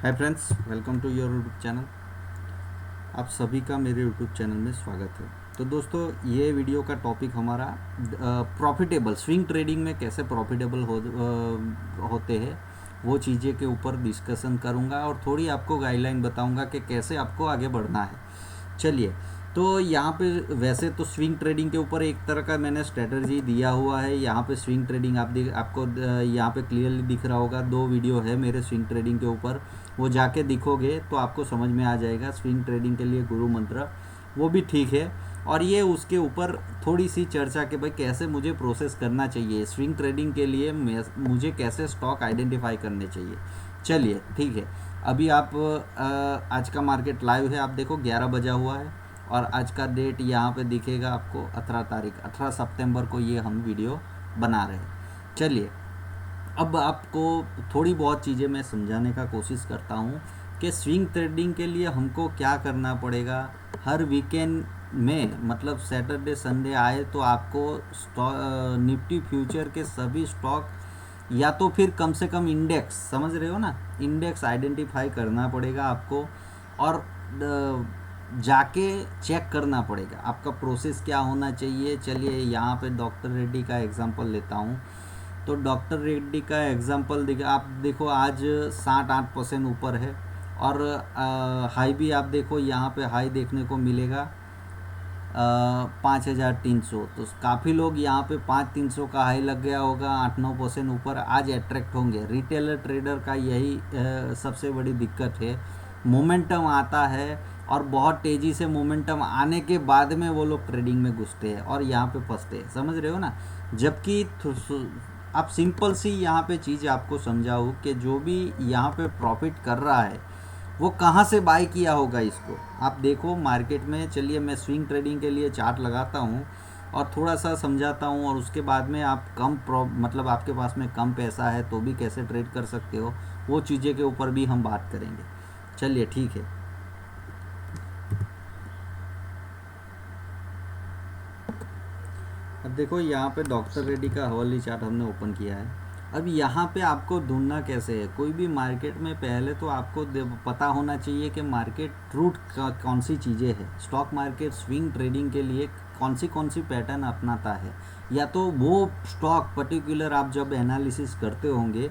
Hi friends, welcome to your YouTube channel. आप सभी का मेरे यूट्यूब चैनल में स्वागत है। तो दोस्तों, ये वीडियो का टॉपिक हमारा प्रॉफिटेबल स्विंग ट्रेडिंग में कैसे प्रॉफिटेबल होते हैं वो चीज़ें के ऊपर डिस्कशन करूँगा और थोड़ी आपको गाइडलाइन बताऊँगा कि कैसे आपको आगे बढ़ना है। चलिए, तो यहाँ पे वैसे तो स्विंग ट्रेडिंग के ऊपर एक तरह का मैंने स्ट्रेटजी दिया हुआ है। यहाँ पे स्विंग ट्रेडिंग आपको यहाँ पे क्लियरली दिख रहा होगा। 2 वीडियो है मेरे स्विंग ट्रेडिंग के ऊपर, वो जाके दिखोगे तो आपको समझ में आ जाएगा। स्विंग ट्रेडिंग के लिए गुरु मंत्र वो भी ठीक है, और ये उसके ऊपर थोड़ी सी चर्चा कि भाई कैसे मुझे प्रोसेस करना चाहिए स्विंग ट्रेडिंग के लिए, मुझे कैसे स्टॉक आइडेंटिफाई करने चाहिए। चलिए ठीक है। अभी आप आज का मार्केट लाइव है, आप देखो 11 बजा हुआ है और आज का डेट यहाँ पे दिखेगा आपको 18 सितंबर को ये हम वीडियो बना रहे हैं। चलिए, अब आपको थोड़ी बहुत चीज़ें मैं समझाने का कोशिश करता हूँ कि स्विंग ट्रेडिंग के लिए हमको क्या करना पड़ेगा। हर वीकेंड में मतलब सैटरडे संडे आए तो आपको निफ्टी फ्यूचर के सभी स्टॉक या तो फिर कम से कम इंडेक्स, समझ रहे हो ना, इंडेक्स आइडेंटिफाई करना पड़ेगा आपको। और जाके चेक करना पड़ेगा आपका प्रोसेस क्या होना चाहिए। चलिए, यहाँ पे डॉक्टर रेड्डी का एग्जांपल लेता हूँ। तो डॉक्टर रेड्डी का एग्जांपल आप देखो, आज 7-8% ऊपर है और हाई भी आप देखो, यहाँ पे हाई देखने को मिलेगा 5300। तो काफ़ी लोग यहाँ पे 5300 का हाई लग गया होगा, 8-9% ऊपर आज अट्रैक्ट होंगे। रिटेलर ट्रेडर का यही सबसे बड़ी दिक्कत है। मोमेंटम आता है और बहुत तेज़ी से मोमेंटम आने के बाद में वो लोग ट्रेडिंग में घुसते हैं और यहाँ पे फंसते हैं, समझ रहे हो ना। जबकि आप सिंपल सी यहाँ पे चीज़ आपको समझाऊँ कि जो भी यहाँ पे प्रॉफिट कर रहा है वो कहाँ से बाय किया होगा इसको आप देखो मार्केट में। चलिए, मैं स्विंग ट्रेडिंग के लिए चार्ट लगाता हूँ और थोड़ा सा समझाता हूँ, और उसके बाद में आप मतलब आपके पास में कम पैसा है तो भी कैसे ट्रेड कर सकते हो, वो चीज़ें के ऊपर भी हम बात करेंगे। चलिए ठीक है। अब देखो, यहाँ पे डॉक्टर रेड्डी का हवाली चार्ट हमने ओपन किया है। अब यहाँ पे आपको ढूंढना कैसे है, कोई भी मार्केट में पहले तो आपको पता होना चाहिए कि मार्केट रूट कौन सी चीज़ें हैं। स्टॉक मार्केट स्विंग ट्रेडिंग के लिए कौन सी पैटर्न अपनाता है, या तो वो स्टॉक पर्टिकुलर आप जब एनालिसिस करते होंगे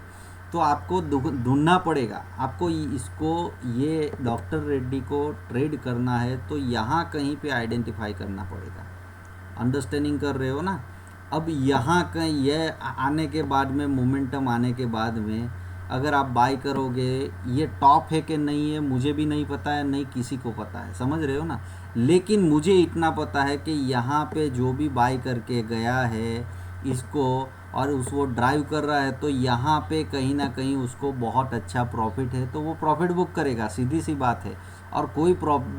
तो आपको ढूंढना पड़ेगा। आपको इसको, ये डॉक्टर रेड्डी को ट्रेड करना है तो यहाँ कहीं पे आइडेंटिफाई करना पड़ेगा। अंडरस्टैंडिंग कर रहे हो ना। अब यहाँ का ये आने के बाद में, मोमेंटम आने के बाद में अगर आप बाय करोगे, ये टॉप है कि नहीं है मुझे भी नहीं पता है, नहीं किसी को पता है, समझ रहे हो ना। लेकिन मुझे इतना पता है कि यहाँ पे जो भी बाय करके गया है इसको और वो ड्राइव कर रहा है, तो यहाँ पे कहीं ना कहीं उसको बहुत अच्छा प्रॉफिट है तो वो प्रॉफिट बुक करेगा, सीधी सी बात है। और कोई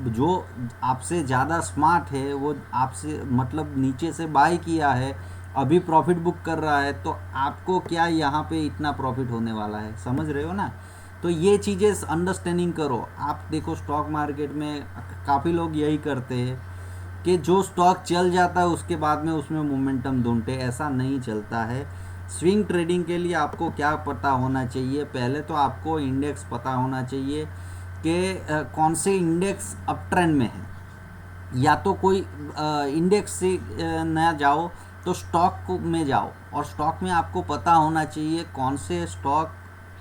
जो आपसे ज़्यादा स्मार्ट है वो आपसे मतलब नीचे से बाय किया है, अभी प्रॉफिट बुक कर रहा है, तो आपको क्या यहाँ पे इतना प्रॉफिट होने वाला है, समझ रहे हो ना। तो ये चीज़ें अंडरस्टैंडिंग करो। आप देखो स्टॉक मार्केट में काफ़ी लोग यही करते हैं कि जो स्टॉक चल जाता है उसके बाद में उसमें मोमेंटम ढूंढते, ऐसा नहीं चलता है। स्विंग ट्रेडिंग के लिए आपको क्या पता होना चाहिए, पहले तो आपको इंडेक्स पता होना चाहिए कि कौन से इंडेक्स अप ट्रेंड में है। या तो कोई इंडेक्स से ना जाओ तो स्टॉक में जाओ, और स्टॉक में आपको पता होना चाहिए कौन से स्टॉक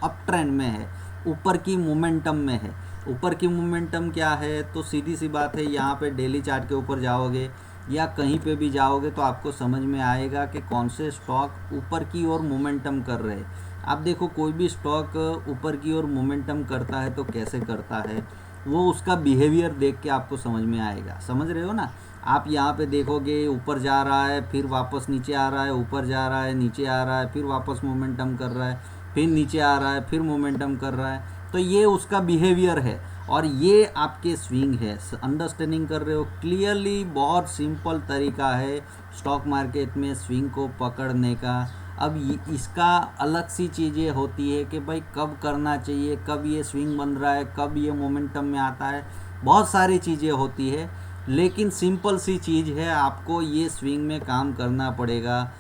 अप ट्रेंड में है, ऊपर की मोमेंटम में है। ऊपर की मोमेंटम क्या है, तो सीधी सी बात है, यहाँ पे डेली चार्ट के ऊपर जाओगे या कहीं पे भी जाओगे तो आपको समझ में आएगा कि कौन से स्टॉक ऊपर की ओर मोमेंटम कर रहे हैं। आप देखो, कोई भी स्टॉक ऊपर की ओर मोमेंटम करता है तो कैसे करता है, वो उसका बिहेवियर देख के आपको समझ में आएगा, समझ रहे हो ना। आप यहाँ पे देखोगे ऊपर जा रहा है, फिर वापस नीचे आ रहा है, ऊपर जा रहा है, नीचे आ रहा है, फिर वापस मोमेंटम कर रहा है, फिर नीचे आ रहा है, फिर मोमेंटम कर रहा है, तो ये उसका बिहेवियर है और ये आपके स्विंग है। अंडरस्टैंडिंग कर रहे हो क्लियरली। बहुत सिंपल तरीका है स्टॉक मार्केट में स्विंग को पकड़ने का। अब इसका अलग सी चीज़ें होती है कि भाई कब करना चाहिए, कब ये स्विंग बन रहा है, कब ये मोमेंटम में आता है, बहुत सारी चीज़ें होती है। लेकिन सिंपल सी चीज़ है, आपको ये स्विंग में काम करना पड़ेगा।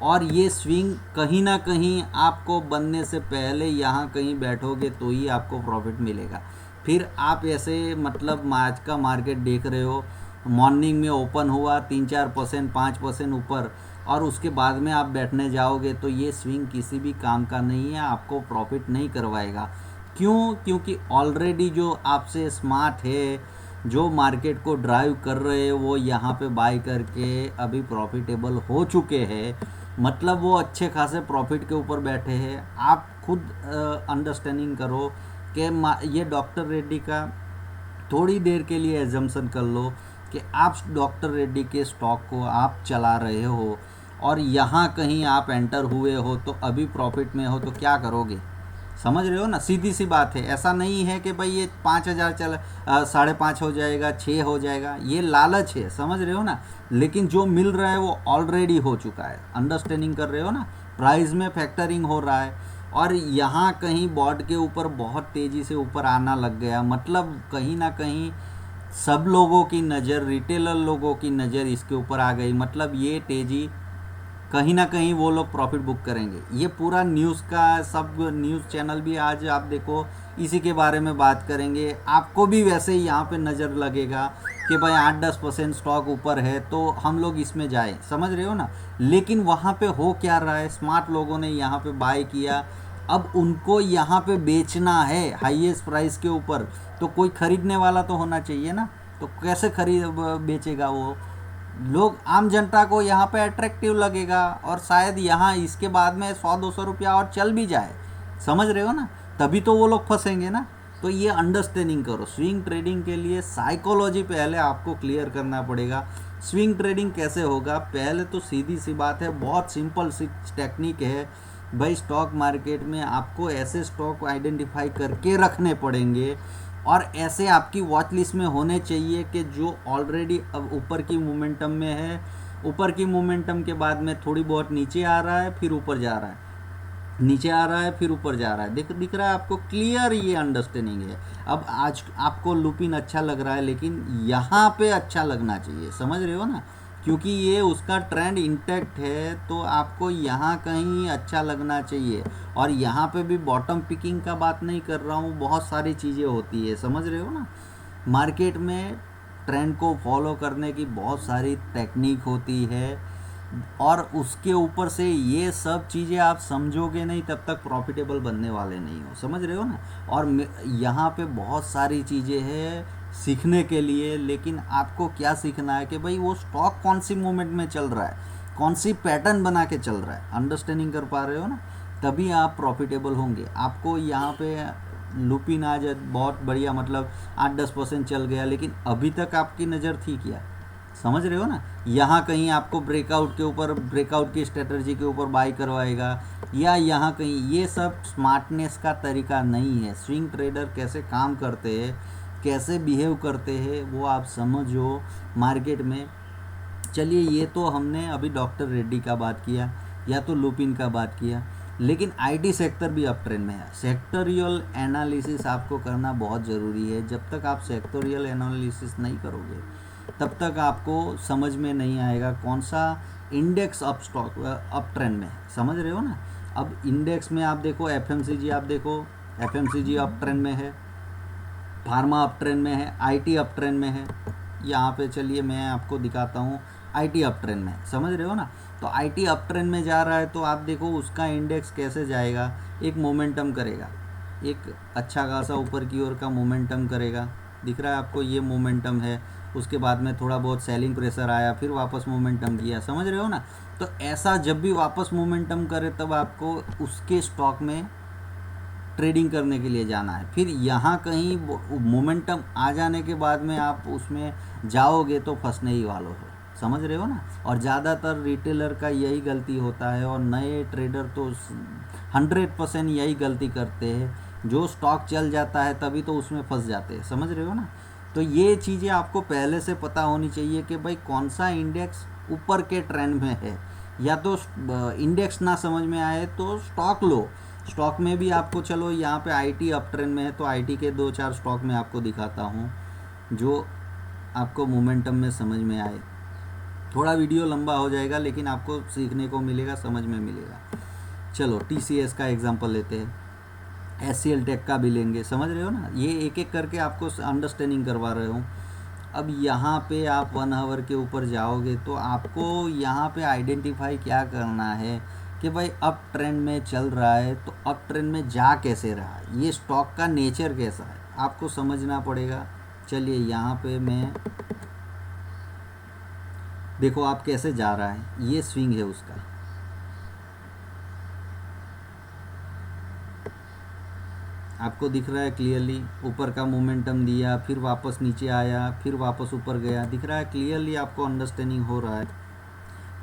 और ये स्विंग कहीं ना कहीं आपको बनने से पहले यहाँ कहीं बैठोगे तो ही आपको प्रॉफिट मिलेगा। फिर आप ऐसे मतलब आज का मार्केट देख रहे हो, मॉर्निंग में ओपन हुआ 3-4% 5% ऊपर, और उसके बाद में आप बैठने जाओगे तो ये स्विंग किसी भी काम का नहीं है, आपको प्रॉफिट नहीं करवाएगा। क्यों? क्योंकि ऑलरेडी जो आपसे स्मार्ट है, जो मार्केट को ड्राइव कर रहे हैं, वो यहाँ पे बाय करके अभी प्रॉफिटेबल हो चुके हैं, मतलब वो अच्छे खासे प्रॉफिट के ऊपर बैठे हैं। आप खुद अंडरस्टैंडिंग करो कि ये डॉक्टर रेड्डी का थोड़ी देर के लिए एजम्पशन कर लो कि आप डॉक्टर रेड्डी के स्टॉक को आप चला रहे हो और यहाँ कहीं आप एंटर हुए हो तो अभी प्रॉफिट में हो तो क्या करोगे? समझ रहे हो ना, सीधी सी बात है। ऐसा नहीं है कि भाई ये 5,000 चल 5.5 हो जाएगा, 6 हो जाएगा, ये लालच है, समझ रहे हो ना। लेकिन जो मिल रहा है वो ऑलरेडी हो चुका है, अंडरस्टैंडिंग कर रहे हो ना। प्राइस में फैक्टरिंग हो रहा है और यहाँ कहीं बोर्ड के ऊपर बहुत तेज़ी से ऊपर आना लग गया, मतलब कहीं ना कहीं सब लोगों की नज़र, रिटेलर लोगों की नज़र इसके ऊपर आ गई, मतलब ये तेज़ी कहीं ना कहीं वो लोग प्रॉफिट बुक करेंगे। ये पूरा न्यूज़ का सब न्यूज़ चैनल भी आज आप देखो इसी के बारे में बात करेंगे। आपको भी वैसे ही यहाँ पे नज़र लगेगा कि भाई 8-10% स्टॉक ऊपर है तो हम लोग इसमें जाए, समझ रहे हो ना। लेकिन वहाँ पे हो क्या रहा है, स्मार्ट लोगों ने यहाँ पे बाय किया, अब उनको यहाँ पे बेचना है हाईएस्ट प्राइस के ऊपर, तो कोई खरीदने वाला तो होना चाहिए ना। तो कैसे खरीद बेचेगा वो? लोग, आम जनता को यहाँ पे अट्रैक्टिव लगेगा और शायद यहाँ इसके बाद में 100-200 रुपया और चल भी जाए, समझ रहे हो ना। तभी तो वो लोग फंसेंगे ना। तो ये अंडरस्टैंडिंग करो। स्विंग ट्रेडिंग के लिए साइकोलॉजी पहले आपको क्लियर करना पड़ेगा। स्विंग ट्रेडिंग कैसे होगा? पहले तो सीधी सी बात है, बहुत सिंपल सी टेक्निक है भाई। स्टॉक मार्केट में आपको ऐसे स्टॉक आइडेंटिफाई करके रखने पड़ेंगे और ऐसे आपकी वॉच लिस्ट में होने चाहिए कि जो ऑलरेडी अब ऊपर की मोमेंटम में है, ऊपर की मोमेंटम के बाद में थोड़ी बहुत नीचे आ रहा है, फिर ऊपर जा रहा है, नीचे आ रहा है, फिर ऊपर जा रहा है। दिख रहा है आपको क्लियर, ये अंडरस्टैंडिंग है। अब आज आपको लुपिन अच्छा लग रहा है, लेकिन यहाँ पे अच्छा लगना चाहिए, समझ रहे हो ना, क्योंकि ये उसका ट्रेंड इंटैक्ट है, तो आपको यहाँ कहीं अच्छा लगना चाहिए। और यहाँ पे भी बॉटम पिकिंग का बात नहीं कर रहा हूँ, बहुत सारी चीज़ें होती है, समझ रहे हो ना। मार्केट में ट्रेंड को फॉलो करने की बहुत सारी टेक्निक होती है और उसके ऊपर से ये सब चीज़ें आप समझोगे नहीं तब तक प्रॉफिटेबल बनने वाले नहीं हो, समझ रहे हो ना। और यहाँ पे बहुत सारी चीज़ें हैं सीखने के लिए, लेकिन आपको क्या सीखना है कि भाई वो स्टॉक कौन सी मूवमेंट में चल रहा है, कौन सी पैटर्न बना के चल रहा है, अंडरस्टैंडिंग कर पा रहे हो ना, तभी आप प्रॉफिटेबल होंगे। आपको यहाँ पे लुपिन आज बहुत बढ़िया, मतलब 8-10% चल गया, लेकिन अभी तक आपकी नज़र थी क्या? समझ रहे हो ना। यहाँ कहीं आपको ब्रेकआउट के ऊपर, ब्रेकआउट की स्ट्रेटजी के ऊपर बाय करवाएगा, या यहाँ कहीं, ये सब स्मार्टनेस का तरीका नहीं है। स्विंग ट्रेडर कैसे काम करते हैं, कैसे बिहेव करते हैं, वो आप समझो मार्केट में। चलिए, ये तो हमने अभी डॉक्टर रेड्डी का बात किया या तो लुपिन का बात किया, लेकिन आईटी सेक्टर भी अप ट्रेंड में है। सेक्टोरियल एनालिसिस आपको करना बहुत ज़रूरी है। जब तक आप सेक्टोरियल एनालिसिस नहीं करोगे तब तक आपको समझ में नहीं आएगा कौन सा इंडेक्स अप ट्रेंड में है, समझ रहे हो ना। अब इंडेक्स में आप देखो, एफएमसीजी आप देखो, एफएमसीजी अप ट्रेंड में है, फार्मा अप ट्रेंड में है, आईटी अप ट्रेंड में है। यहाँ पे चलिए मैं आपको दिखाता हूँ, आईटी अप ट्रेंड में, समझ रहे हो ना। तो आईटी अप ट्रेंड में जा रहा है तो आप देखो उसका इंडेक्स कैसे जाएगा, एक मोमेंटम करेगा, एक अच्छा खासा ऊपर की ओर का मोमेंटम करेगा। दिख रहा है आपको, ये मोमेंटम है। उसके बाद में थोड़ा बहुत सेलिंग प्रेशर आया, फिर वापस मोमेंटम किया, समझ रहे हो ना। तो ऐसा जब भी वापस मोमेंटम करे तब आपको उसके स्टॉक में ट्रेडिंग करने के लिए जाना है। फिर यहाँ कहीं मोमेंटम आ जाने के बाद में आप उसमें जाओगे तो फंसने ही वालों हो, समझ रहे हो ना। और ज़्यादातर रिटेलर का यही गलती होता है और नए ट्रेडर तो 100% यही गलती करते हैं। जो स्टॉक चल जाता है तभी तो उसमें फंस जाते हैं, समझ रहे हो ना। तो ये चीज़ें आपको पहले से पता होनी चाहिए कि भाई कौन सा इंडेक्स ऊपर के ट्रेंड में है। या तो इंडेक्स ना समझ में आए तो स्टॉक लो। स्टॉक में भी आपको, चलो यहाँ पे आईटी अप ट्रेंड में है तो आईटी के 2-4 स्टॉक में आपको दिखाता हूँ जो आपको मोमेंटम में समझ में आए। थोड़ा वीडियो लंबा हो जाएगा लेकिन आपको सीखने को मिलेगा, समझ में मिलेगा। चलो TCS का एग्जांपल लेते हैं, SCL टेक का भी लेंगे, समझ रहे हो ना, ये एक एक करके आपको अंडरस्टैंडिंग करवा रहे हूँ। अब यहाँ पे आप 1 आवर के ऊपर जाओगे तो आपको यहाँ पे आइडेंटिफाई क्या करना है कि भाई अप ट्रेंड में चल रहा है तो अप ट्रेंड में जा कैसे रहा है, ये स्टॉक का नेचर कैसा है आपको समझना पड़ेगा। चलिए यहाँ पे मैं, देखो आप कैसे जा रहा है, ये स्विंग है उसका, आपको दिख रहा है क्लियरली, ऊपर का मोमेंटम दिया, फिर वापस नीचे आया, फिर वापस ऊपर गया, दिख रहा है क्लियरली, आपको अंडरस्टैंडिंग हो रहा है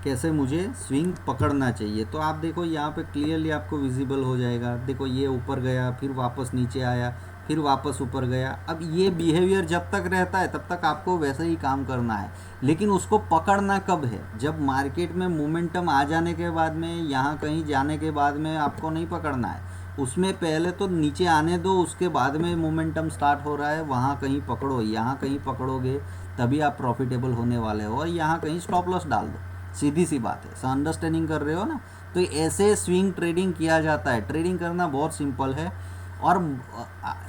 कैसे मुझे स्विंग पकड़ना चाहिए। तो आप देखो यहाँ पे क्लियरली आपको विजिबल हो जाएगा, देखो ये ऊपर गया, फिर वापस नीचे आया, फिर वापस ऊपर गया। अब ये बिहेवियर जब तक रहता है तब तक आपको वैसे ही काम करना है, लेकिन उसको पकड़ना कब है, जब मार्केट में मोमेंटम आ जाने के बाद में, यहाँ कहीं जाने के बाद में आपको नहीं पकड़ना है, उसमें पहले तो नीचे आने दो, उसके बाद में मोमेंटम स्टार्ट हो रहा है वहाँ कहीं पकड़ो, यहाँ कहीं पकड़ोगे तभी आप प्रॉफिटेबल होने वाले हो, और यहाँ कहीं स्टॉप लॉस डाल दो, सीधी सी बात है। अंडरस्टैंडिंग कर रहे हो ना, तो ऐसे स्विंग ट्रेडिंग किया जाता है। ट्रेडिंग करना बहुत सिंपल है, और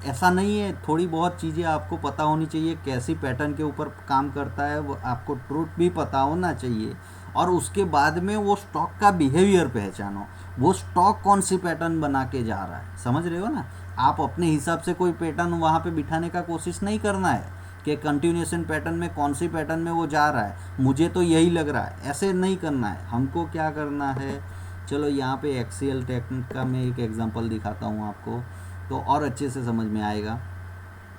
ऐसा नहीं है, थोड़ी बहुत चीज़ें आपको पता होनी चाहिए, कैसी पैटर्न के ऊपर काम करता है वो आपको ट्रूथ भी पता होना चाहिए, और उसके बाद में वो स्टॉक का बिहेवियर पहचानो, वो स्टॉक कौन सी पैटर्न बना के जा रहा है, समझ रहे हो ना। आप अपने हिसाब से कोई पैटर्न वहाँ पे बिठाने का कोशिश नहीं करना है कि कंटिन्यूएशन पैटर्न में कौन सी पैटर्न में वो जा रहा है, मुझे तो यही लग रहा है, ऐसे नहीं करना है। हमको क्या करना है, चलो यहाँ पे एक्सीएल टेक्निक का मैं एक एग्जांपल दिखाता हूँ आपको, तो और अच्छे से समझ में आएगा।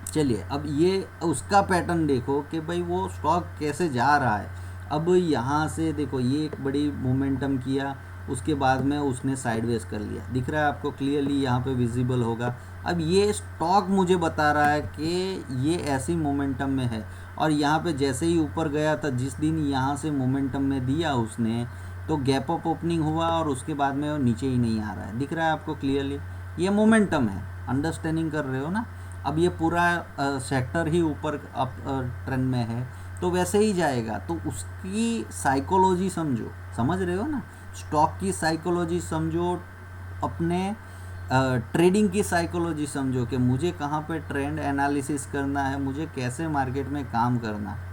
चलिए अब ये उसका पैटर्न देखो कि भाई वो स्टॉक कैसे जा रहा है। अब यहाँ से देखो ये एक बड़ी मोमेंटम किया, उसके बाद में उसने साइडवेज कर लिया, दिख रहा है आपको क्लियरली, यहाँ पे विजिबल होगा। अब ये स्टॉक मुझे बता रहा है कि ये ऐसी मोमेंटम में है, और यहाँ पे जैसे ही ऊपर गया था, जिस दिन यहाँ से मोमेंटम में दिया उसने, तो गैप अप ओपनिंग हुआ और उसके बाद में वो नीचे ही नहीं आ रहा है, दिख रहा है आपको क्लियरली, ये मोमेंटम है। अंडरस्टैंडिंग कर रहे हो ना। अब ये पूरा सेक्टर ही ऊपर अप ट्रेंड में है, तो वैसे ही जाएगा, तो उसकी साइकोलॉजी समझो, समझ रहे हो ना, स्टॉक की साइकोलॉजी समझो, अपने ट्रेडिंग की साइकोलॉजी समझो कि मुझे कहाँ पे ट्रेंड एनालिसिस करना है, मुझे कैसे मार्केट में काम करना है।